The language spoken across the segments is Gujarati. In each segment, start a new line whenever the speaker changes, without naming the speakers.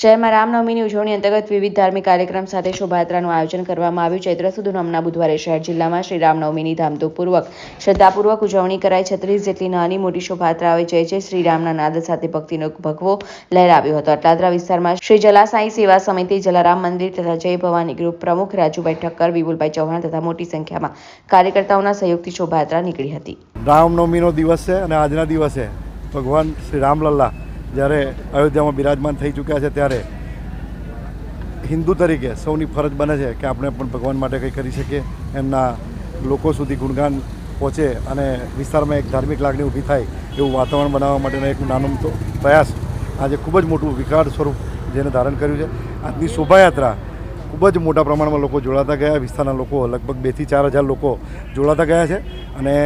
શહેરમાં રામનવમીની ઉજવણી અંતર્ગત વિવિધ ધાર્મિક કાર્યક્રમ સાથે શોભાયાત્રાનું આયોજન કરવામાં આવ્યું. ચૈત્ર સુદ નોમના બુધવારે શહેર જિલ્લામાં શ્રી રામનવમીની ધામધૂમપૂર્વક શ્રદ્ધાપૂર્વક ઉજવણી કરાઈ. 36 જેટલી નાની મોટી શોભાયાત્રાઓએ જય જય શ્રી રામના નાદ સાથે ભક્તિનો ભગવો લહેરાવ્યો હતો. અટલાદરા વિસ્તારમાં શ્રી જલાસાઈ સેવા સમિતિ, જલારામ મંદિર તથા જય ભવાની ગ્રુપ પ્રમુખ રાજુભાઈ ઠક્કર, વિપુલભાઈ ચૌહાણ તથા મોટી સંખ્યામાં કાર્યકર્તાઓના સહયોગથી શોભાયાત્રા નીકળી હતી.
રામનવમીનો દિવસ છે અને આજના દિવસે ભગવાન શ્રી રામલલ્લા જ્યારે અયોધ્યામાં બિરાજમાન થઈ ચૂક્યા છે ત્યારે હિન્દુ તરીકે સૌની ફરજ બને છે કે આપણે પણ ભગવાન માટે કંઈ કરી શકીએ, એમના લોકો સુધી ગુણગાન પહોંચે અને વિસ્તારમાં એક ધાર્મિક લાગણી ઊભી થાય એવું વાતાવરણ બનાવવા માટેનો એક નાનો મોટો પ્રયાસ આજે ખૂબ જ મોટું વિકરાળ સ્વરૂપ જેને ધારણ કર્યું છે. આજની શોભાયાત્રા ખૂબ જ મોટા પ્રમાણમાં લોકો જોડાતા ગયા. વિસ્તારના લોકો લગભગ 2 થી 4 હજાર લોકો જોડાતા ગયા છે અને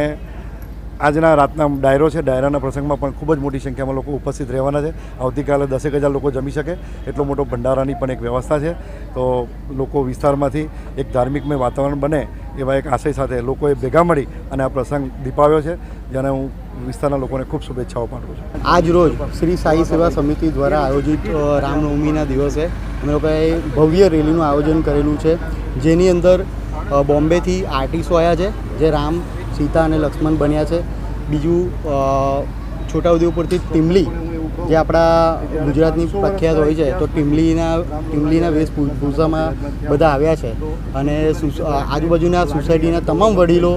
આજના રાતના ડાયરો છે, ડાયરાના પ્રસંગમાં પણ ખૂબ જ મોટી સંખ્યામાં લોકો ઉપસ્થિત રહેવાના છે. આવતીકાલે 10,000 લોકો જમી શકે એટલો મોટો ભંડારાની પણ એક વ્યવસ્થા છે. તો લોકો વિસ્તારમાંથી એક ધાર્મિકમય વાતાવરણ બને એવા એક આશય સાથે લોકોએ ભેગા મળી અને આ પ્રસંગ દીપાવ્યો છે, જેને હું વિસ્તારના લોકોને ખૂબ શુભેચ્છાઓ પાઠવું છું.
આજ રોજ શ્રી સાઈ સેવા સમિતિ દ્વારા આયોજિત રામનવમીના દિવસે અમે લોકોએ ભવ્ય રેલીનું આયોજન કરેલું છે, જેની અંદર બોમ્બેથી આર્ટિસ્ટો આવ્યા છે જે રામ, સીતા અને લક્ષ્મણ બન્યા છે. બીજું છોટાઉદેપુરથી ટીમલી, જે આપણા ગુજરાતની પ્રખ્યાત હોય છે, તો ટીમલીના વેશભૂષામાં બધા આવ્યા છે અને આજુબાજુના સોસાયટીના તમામ વડીલો,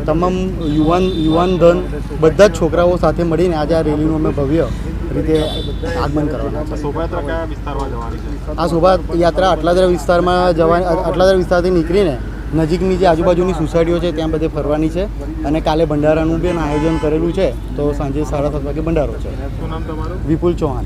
તમામ યુવાન ધન, બધા જ છોકરાઓ સાથે મળીને આજે આ રેલીનું અમે ભવ્ય રીતે આગમન કરવાના છે.
શોભાયાત્રા કયા વિસ્તારમાં જવાની છે?
આ શોભાયાત્રા અટલાદરા વિસ્તારથી નીકળીને નજીકની જે આજુબાજુની સોસાયટીઓ છે ત્યાં બધે ફરવાની છે અને કાલે ભંડારાનું પણ આયોજન કરેલું છે. તો સાંજે 7:30 વાગે ભંડારો છે.
શું નામ તમારું?
વિપુલ ચૌહાણ.